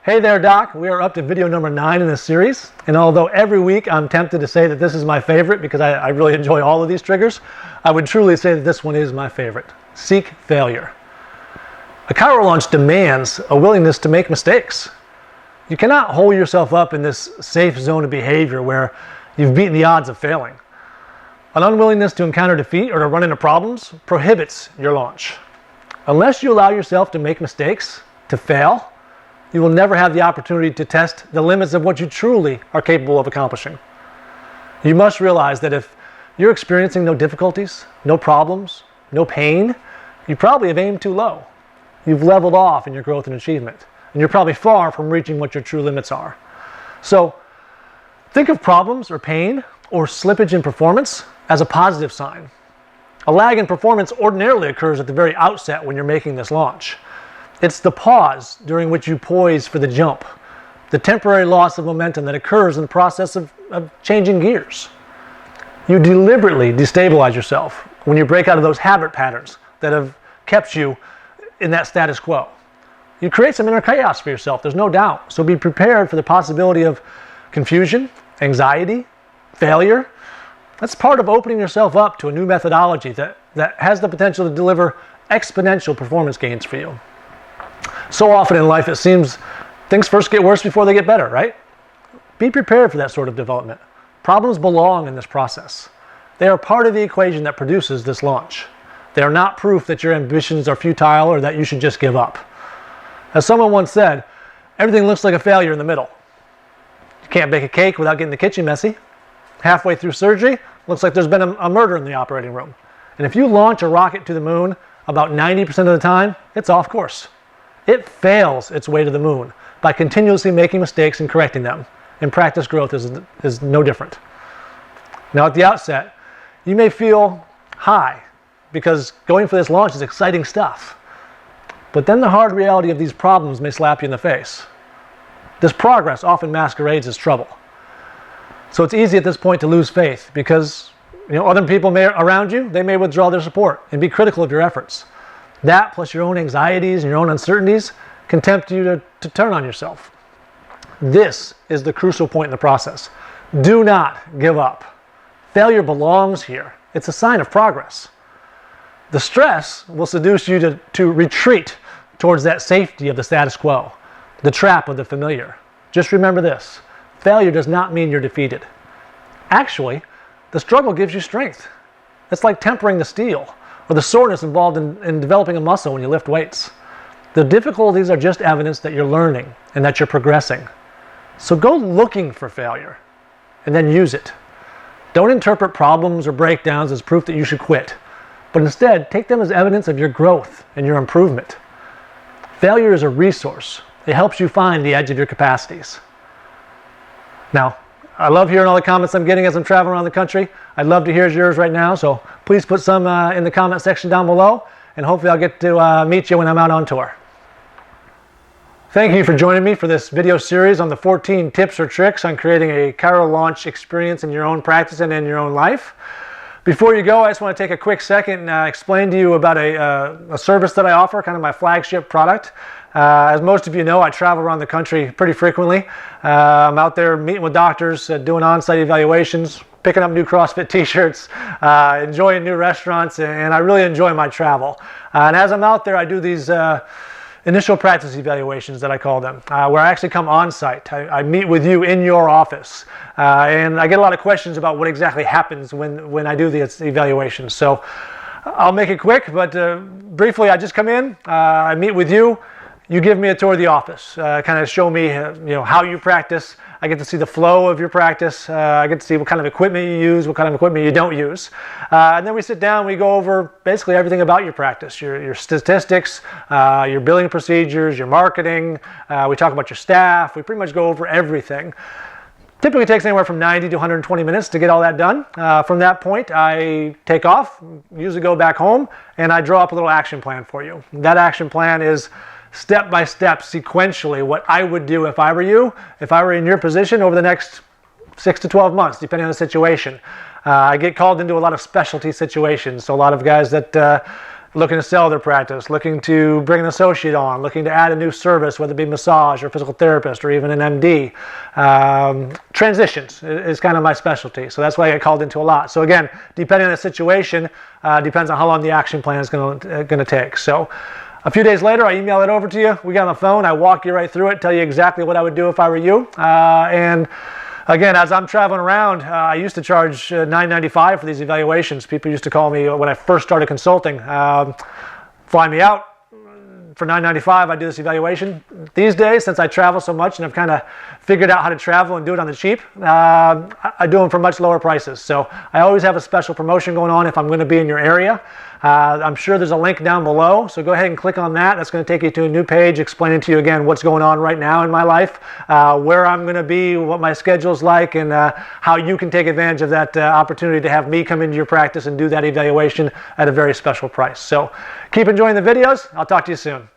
Hey there, Doc. We are up to video number 9 in this series. And although every week I'm tempted to say that this is my favorite because I really enjoy all of these triggers, I would truly say that this one is my favorite. Seek failure. A ChiroLaunch demands a willingness to make mistakes. You cannot hold yourself up in this safe zone of behavior where you've beaten the odds of failing. An unwillingness to encounter defeat or to run into problems prohibits your launch. Unless you allow yourself to make mistakes, to fail, you will never have the opportunity to test the limits of what you truly are capable of accomplishing. You must realize that if you're experiencing no difficulties, no problems, no pain, you probably have aimed too low. You've leveled off in your growth and achievement, and you're probably far from reaching what your true limits are. So think of problems or pain or slippage in performance as a positive sign. A lag in performance ordinarily occurs at the very outset when you're making this launch. It's the pause during which you poise for the jump, the temporary loss of momentum that occurs in the process of changing gears. You deliberately destabilize yourself when you break out of those habit patterns that have kept you in that status quo. You create some inner chaos for yourself, there's no doubt. So be prepared for the possibility of confusion, anxiety, failure. That's part of opening yourself up to a new methodology that has the potential to deliver exponential performance gains for you. So often in life it seems things first get worse before they get better, right? Be prepared for that sort of development. Problems belong in this process. They are part of the equation that produces this launch. They are not proof that your ambitions are futile or that you should just give up. As someone once said, everything looks like a failure in the middle. You can't bake a cake without getting the kitchen messy. Halfway through surgery, looks like there's been a murder in the operating room. And if you launch a rocket to the moon, about 90% of the time, it's off course. It fails its way to the moon by continuously making mistakes and correcting them. And practice growth is no different. Now at the outset, you may feel high because going for this launch is exciting stuff. But then the hard reality of these problems may slap you in the face. This progress often masquerades as trouble. So it's easy at this point to lose faith because other people around you, they may withdraw their support and be critical of your efforts. That plus your own anxieties and your own uncertainties can tempt you to turn on yourself. This is the crucial point in the process. Do not give up. Failure belongs here. It's a sign of progress. The stress will seduce you to retreat towards that safety of the status quo, the trap of the familiar. Just remember this. Failure does not mean you're defeated. Actually, the struggle gives you strength. It's like tempering the steel or the soreness involved in developing a muscle when you lift weights. The difficulties are just evidence that you're learning and that you're progressing. So go looking for failure and then use it. Don't interpret problems or breakdowns as proof that you should quit, but instead take them as evidence of your growth and your improvement. Failure is a resource. It helps you find the edge of your capacities. Now, I love hearing all the comments I'm getting as I'm traveling around the country. I'd love to hear yours right now, so please put some in the comment section down below, and hopefully I'll get to meet you when I'm out on tour. Thank you for joining me for this video series on the 14 tips or tricks on creating a ChiroLaunch experience in your own practice and in your own life. Before you go, I just want to take a quick second and explain to you about a service that I offer, kind of my flagship product. As most of you know, I travel around the country pretty frequently. I'm out there meeting with doctors, doing on-site evaluations, picking up new CrossFit t-shirts, enjoying new restaurants, and I really enjoy my travel. And as I'm out there, I do these initial practice evaluations that I call them, where I actually come on-site. I meet with you in your office, and I get a lot of questions about what exactly happens when I do these evaluations. So I'll make it quick, but briefly, I just come in, I meet with you. You give me a tour of the office, kind of show me how you practice. I get to see the flow of your practice. I get to see what kind of equipment you use, what kind of equipment you don't use. And then we sit down, we go over basically everything about your practice, your statistics, your billing procedures, your marketing. We talk about your staff. We pretty much go over everything. Typically takes anywhere from 90 to 120 minutes to get all that done. From that point, I take off, usually go back home, and I draw up a little action plan for you. That action plan is step by step, sequentially, what I would do if I were you, if I were in your position over the next 6 to 12 months, depending on the situation. I get called into a lot of specialty situations, so a lot of guys that looking to sell their practice, looking to bring an associate on, looking to add a new service, whether it be massage or physical therapist or even an MD. Transitions is kind of my specialty, so that's why I get called into a lot. So again, depending on the situation, depends on how long the action plan is going to take. So a few days later, I email it over to you. We get on the phone, I walk you right through it, tell you exactly what I would do if I were you. And again, as I'm traveling around, I used to charge $9.95 for these evaluations. People used to call me when I first started consulting, fly me out for $9.95. I do this evaluation. These days, since I travel so much and I've kind of figured out how to travel and do it on the cheap, I do them for much lower prices. So I always have a special promotion going on if I'm going to be in your area. I'm sure there's a link down below, so go ahead and click on that. That's going to take you to a new page explaining to you again what's going on right now in my life, where I'm going to be, what my schedule's like, and how you can take advantage of that opportunity to have me come into your practice and do that evaluation at a very special price. So keep enjoying the videos. I'll talk to you soon.